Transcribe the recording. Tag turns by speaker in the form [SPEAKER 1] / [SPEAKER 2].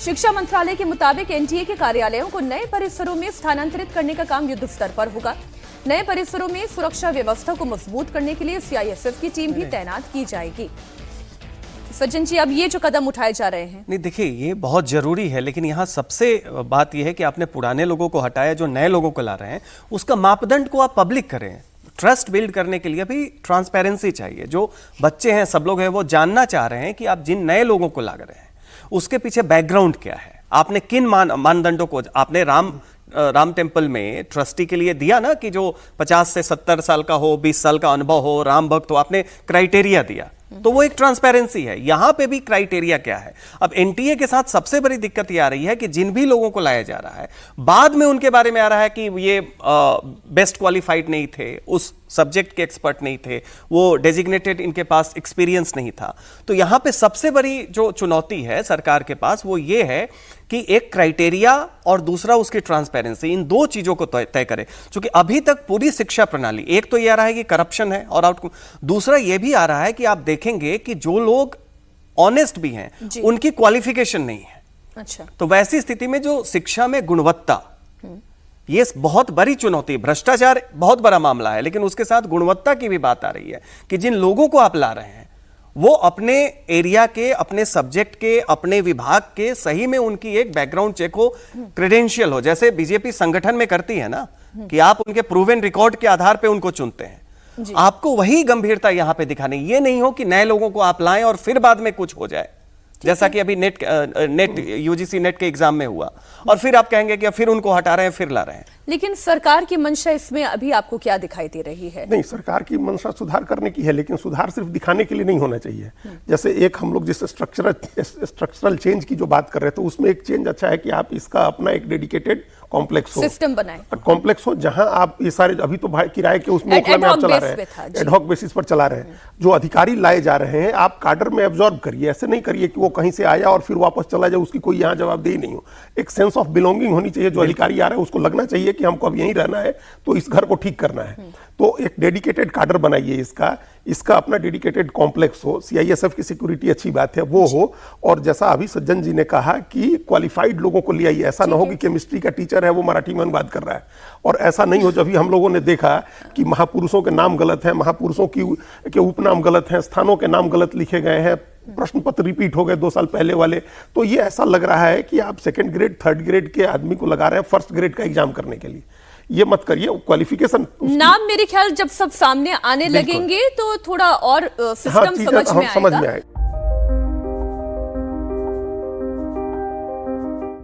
[SPEAKER 1] शिक्षा मंत्रालय के मुताबिक एनटीए के कार्यालयों को नए परिसरों में स्थानांतरित करने का काम युद्ध स्तर पर होगा। नए परिसरों में सुरक्षा व्यवस्था को मजबूत करने के लिए सीआईएसएफ की टीम भी तैनात की जाएगी। सज्जन जी, अब ये जो कदम उठाए जा रहे हैं,
[SPEAKER 2] नहीं देखिए, ये बहुत जरूरी है, लेकिन यहाँ सबसे बात यह है कि आपने पुराने लोगों को हटाया, जो नए लोगों को ला रहे हैं उसका मापदंड को आप पब्लिक करें। ट्रस्ट बिल्ड करने के लिए भी ट्रांसपेरेंसी चाहिए। जो बच्चे हैं, सब लोग हैं, वो जानना चाह रहे हैं कि आप जिन नए लोगों को ला रहे हैं उसके पीछे बैकग्राउंड क्या है, आपने किन मानदंडों को, आपने राम टेम्पल में ट्रस्टी के लिए दिया ना कि जो 50 से 70 साल का हो, 20 साल का अनुभव हो, राम भक्त हो, आपने क्राइटेरिया दिया, तो वो एक ट्रांसपेरेंसी है। यहां पे भी क्राइटेरिया क्या है? अब एनटीए के साथ सबसे बड़ी दिक्कत ये आ रही है कि जिन भी लोगों को लाया जा रहा है, बाद में उनके बारे में आ रहा है कि ये बेस्ट क्वालिफाइड नहीं थे, उस सब्जेक्ट के एक्सपर्ट नहीं थे, वो डेजिग्नेटेड, इनके पास एक्सपीरियंस नहीं था। तो यहां पे सबसे बड़ी जो चुनौती है सरकार के पास वो ये है कि एक क्राइटेरिया और दूसरा उसकी ट्रांसपेरेंसी, इन दो चीजों को तय करे। क्योंकि अभी तक पूरी शिक्षा प्रणाली, एक तो ये आ रहा है कि करप्शन है और दूसरा ये भी आ रहा है कि आप देखेंगे कि जो लोग ऑनेस्ट भी हैं उनकी क्वालिफिकेशन नहीं है।
[SPEAKER 1] अच्छा,
[SPEAKER 2] तो वैसी स्थिति में जो शिक्षा में गुणवत्ता, ये बहुत बड़ी चुनौती, भ्रष्टाचार बहुत बड़ा मामला है, लेकिन उसके साथ गुणवत्ता की भी बात आ रही है कि जिन लोगों को आप ला रहे हैं वो अपने एरिया के, अपने सब्जेक्ट के, अपने विभाग के, सही में उनकी एक बैकग्राउंड चेक हो, क्रेडेंशियल हो, जैसे बीजेपी संगठन में करती है ना कि आप उनके प्रूवन रिकॉर्ड के आधार पे उनको चुनते हैं। आपको वही गंभीरता यहां पे दिखानी, ये नहीं हो कि नए लोगों को आप लाएं और फिर बाद में कुछ हो जाए, जैसा कि अभी नेट यूजीसी नेट के एग्जाम में हुआ, और फिर आप कहेंगे कि फिर उनको हटा रहे हैं, फिर ला रहे हैं।
[SPEAKER 1] लेकिन सरकार की मंशा इसमें अभी आपको क्या दिखाई दे रही है?
[SPEAKER 3] नहीं, सरकार की मंशा सुधार करने की है, लेकिन सुधार सिर्फ दिखाने के लिए नहीं होना चाहिए। जैसे एक हम लोग जिस स्ट्रक्चरल चेंज की जो बात कर रहे थे, उसमें एक चेंज अच्छा है कि आप इसका अपना एक डेडिकेटेड कॉम्प्लेक्स हो,
[SPEAKER 1] सिस्टम बनाए,
[SPEAKER 3] कॉम्प्लेक्स हो, जहां आप ये सारे, अभी तो भाई किराए के उसमें ओखला में आप चला रहे हैं, एडहॉक बेसिस पर चला रहे हैं। जो अधिकारी लाए जा रहे हैं आप काडर में एब्जॉर्ब करिए, ऐसे नहीं करिए कि वो कहीं से आया और फिर वापस चला जाए, उसकी कोई यहाँ जवाबदेही नहीं हो। एक सेंस ऑफ बिलोंगिंग होनी चाहिए। जो अधिकारी आ रहा है उसको लगना चाहिए कि हमको अब यहीं रहना है, तो इस घर को ठीक करना है। तो एक डेडिकेटेड काडर बनाइए, इसका अपना डेडिकेटेड कॉम्प्लेक्स हो। सीआईएसएफ की सिक्योरिटी अच्छी बात है, वो हो। और जैसा अभी सज्जन जी ने कहा कि क्वालिफाइड लोगों को ले आइए, ऐसा ना हो कि केमिस्ट्री का टीचर है वो मराठी में अनुवाद कर रहा है, और ऐसा नहीं हो जब भी हम लोगों ने देखा कि महापुरुषों के नाम गलत हैं, महापुरुषों के उपनाम गलत हैं, स्थानों के नाम गलत लिखे गए हैं, प्रश्न पत्र रिपीट हो गए 2 साल पहले वाले। तो ये ऐसा लग रहा है कि आप सेकंड ग्रेड, थर्ड ग्रेड के आदमी को लगा रहे हैं फर्स्ट ग्रेड का एग्जाम करने के लिए। ये मत करिए। क्वालिफिकेशन
[SPEAKER 1] नाम मेरे ख्याल जब सब सामने आने लगेंगे तो थोड़ा और सिस्टम समझ में आएगा।